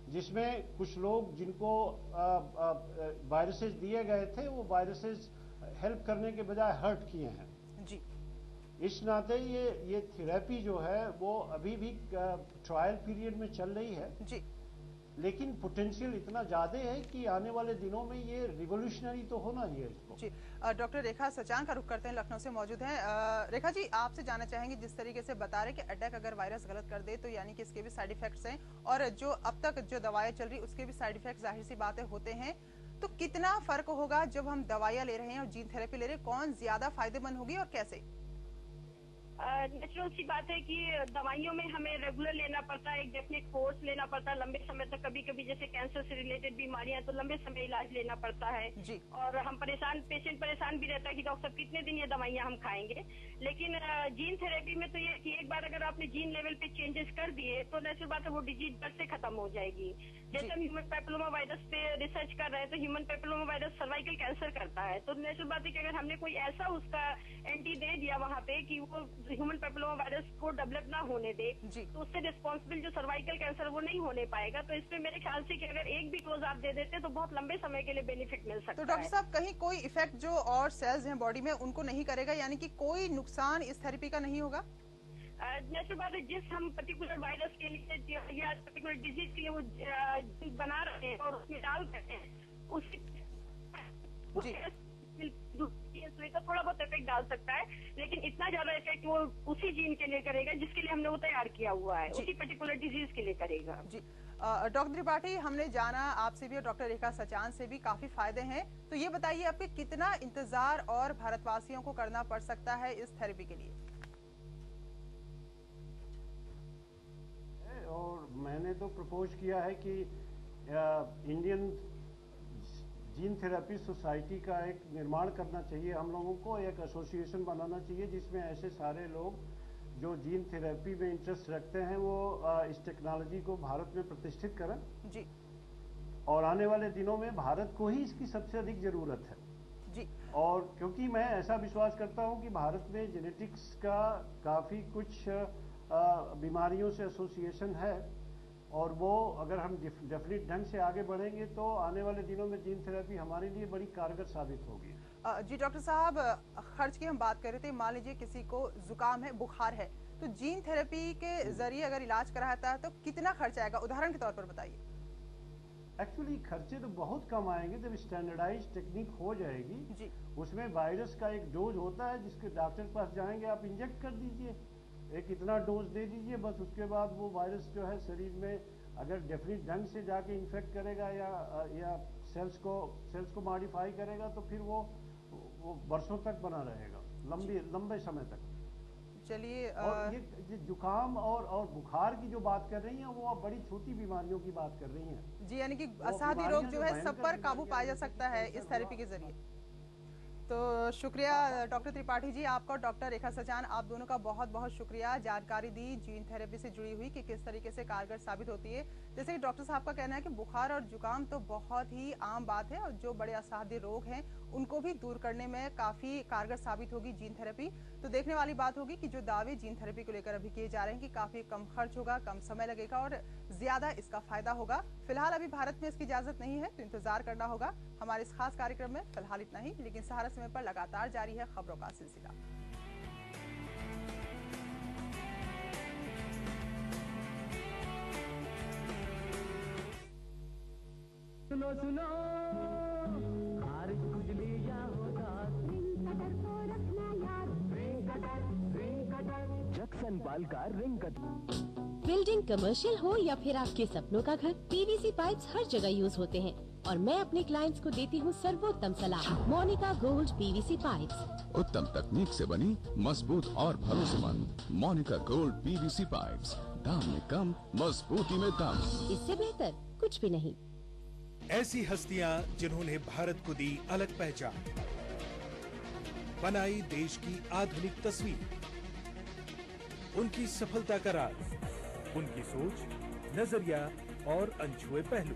जिसमें कुछ लोग जिनको वायरसेस दिए गए थे वो वायरसेस हेल्प करने के बजाय हर्ट किए हैं जी। इस नाते ये थेरेपी जो है वो अभी भी ट्रायल पीरियड में चल रही है जी। लेकिन पोटेंशियल इतना ज्यादा है कि आने वाले दिनों में ये रिवोल्यूशनरी तो होना ही है इसको। जी। डॉक्टर रेखा सचान का रुख करते हैं, लखनऊ से मौजूद हैं। रेखा जी, आपसे जानना चाहेंगे, जिस तरीके से बता रहे कि अटैक अगर वायरस गलत कर दे तो यानी कि इसके भी साइड इफेक्ट्स हैं, और जो अब तक जो दवाएं चल रही उसके भी साइड इफेक्ट जाहिर सी बातें होते हैं, तो कितना फर्क होगा जब हम दवाइयां ले रहे हैं और जीन थेरेपी ले रहे हैं, कौन ज्यादा फायदेमंद होगी और कैसे? नेचुरल सी बात है कि दवाइयों में हमें रेगुलर लेना पड़ता है, एक डेफिनेट कोर्स लेना पड़ता है लंबे समय तक। कभी कभी जैसे कैंसर से रिलेटेड बीमारियां तो लंबे समय इलाज लेना पड़ता है जी। और हम पेशेंट परेशान भी रहता है कि डॉक्टर साहब कितने दिन ये दवाइयां हम खाएंगे। लेकिन जीन थेरेपी में तो ये कि एक बार अगर आपने जीन लेवल पे चेंजेस कर दिए तो नेचुरल बात है वो डिजीज बर्थ से खत्म हो जाएगी। जैसे हम ह्यूमन पैपिलोमा वायरस पे रिसर्च कर रहे हैं तो human papilloma virus cervical cancer करता है, तो नेचुरल बात है कि अगर हमने कोई ऐसा उसका एंटी दे दिया वहाँ पे कि वो ह्यूमन पैपिलोमा वायरस को डेवलप ना होने दे तो उससे रिस्पॉन्सिबल जो सर्वाइकल कैंसर वो नहीं होने पाएगा। तो इसमें मेरे ख्याल से कि अगर एक भी डोज आप दे देते तो बहुत लंबे समय के लिए बेनिफिट मिल सकता है। तो डॉक्टर साहब, कहीं कोई इफेक्ट जो और सेल्स हैं बॉडी में उनको नहीं करेगा, यानी कि कोई नुकसान इस थेरेपी का नहीं होगा? नेचुरल बात है, जिस हम पर्टिकुलर वायरस के लिए या पर्टिकुलर डिजीज के लिए वो बना रहे हैं और उसमें डाल रहे हैं उसी तो थोड़ा बहुत इफेक्ट डाल सकता है, लेकिन इतना ज्यादा इफेक्ट वो उसी जीन के लिए करेगा जिसके लिए हमने वो तैयार किया हुआ है, उसी पर्टिकुलर डिजीज के लिए करेगा। जी। डॉक्टर त्रिपाठी, हमने जाना आपसे भी और डॉक्टर रेखा सचान से भी काफी फायदे हैं, तो ये बताइए आपके कितना इंतजार और भारतवासियों को करना पड़ सकता है इस थेरेपी के लिए? और मैंने तो प्रपोज किया है कि इंडियन जीन थेरेपी सोसाइटी का एक निर्माण करना चाहिए, हम लोगों को एक एसोसिएशन बनाना चाहिए जिसमें ऐसे सारे लोग जो जीन थेरेपी में इंटरेस्ट रखते हैं वो इस टेक्नोलॉजी को भारत में प्रतिष्ठित करें जी। और आने वाले दिनों में भारत को ही इसकी सबसे अधिक जरूरत है जी। और क्योंकि मैं ऐसा विश्वास करता हूं कि भारत में जेनेटिक्स का काफी कुछ बीमारियों से एसोसिएशन है और वो अगर हम डेफिनेट ढंग से आगे बढ़ेंगे तो आने वाले दिनों में जीन थेरेपी हमारे लिए बड़ी कारगर साबित होगी। जी डॉक्टर साहब, खर्च की हम बात कर रहे थे, मान लीजिए किसी को जुकाम है, बुखार है, तो जीन थेरेपी के जरिए अगर इलाज कराता है तो कितना खर्च आएगा, उदाहरण के तौर पर बताइए। एक्चुअली खर्चे तो बहुत कम आएंगे जब स्टैंडर्डाइज टेक्निक हो जाएगी जी। उसमें वायरस का एक डोज होता है जिसके डॉक्टर के पास जाएंगे, आप इंजेक्ट कर दीजिए, एक इतना डोज दे दीजिए, बस उसके बाद वो वायरस जो है शरीर में अगर डेफिनेट ढंग से जाके इन्फेक्ट करेगा या सेल्स को मॉडिफाई करेगा तो फिर वो वर्षों तक बना रहेगा, लंबे समय तक। चलिए, और ये जुकाम और बुखार की जो बात कर रही हैं वो आप बड़ी छोटी बीमारियों की बात कर रही हैं जी, यानी कि असाध्य रोग जो है सब पर काबू पाया जा सकता है इस थेरेपी के जरिए। तो शुक्रिया डॉक्टर त्रिपाठी जी, आपका और डॉक्टर रेखा सचान, आप दोनों का बहुत बहुत शुक्रिया, जानकारी दी जीन थेरेपी से जुड़ी हुई कि किस तरीके से कारगर साबित होती है। जैसे कि डॉक्टर साहब का कहना है कि बुखार और जुकाम तो बहुत ही आम बात है और जो बड़े असाध्य रोग हैं उनको भी दूर करने में काफी कारगर साबित होगी जीन थेरेपी। तो देखने वाली बात होगी कि जो दावे जीन थेरेपी को लेकर अभी किए जा रहे हैं कि काफी कम खर्च होगा, कम समय लगेगा और ज्यादा इसका फायदा होगा। फिलहाल अभी भारत में इसकी इजाजत नहीं है तो इंतजार करना होगा। हमारे इस खास कार्यक्रम में फिलहाल इतना ही, लेकिन सहारा समय पर लगातार जारी है खबरों का सिलसिला। सुनो सुनो, खारिज खुजली या होदास, रिंग कटर को रखना याद, रिंग कटर जक्सन बाल का रिंग कटर। बिल्डिंग कमर्शियल हो या फिर आपके सपनों का घर, पीवीसी पाइप्स हर जगह यूज होते हैं और मैं अपने क्लाइंट्स को देती हूँ सर्वोत्तम सलाह। मोनिका गोल्ड पीवीसी पाइप्स, उत्तम तकनीक से बनी, मजबूत और भरोसेमंद। मोनिका गोल्ड पीवीसी पाइप्स, दाम में कम, मजबूती में दम। इससे बेहतर कुछ भी नहीं। ऐसी हस्तियां जिन्होंने भारत को दी अलग पहचान, बनाई देश की आधुनिक तस्वीर, उनकी सफलता का राज, उनकी सोच, नजरिया और अनछुए पहलू।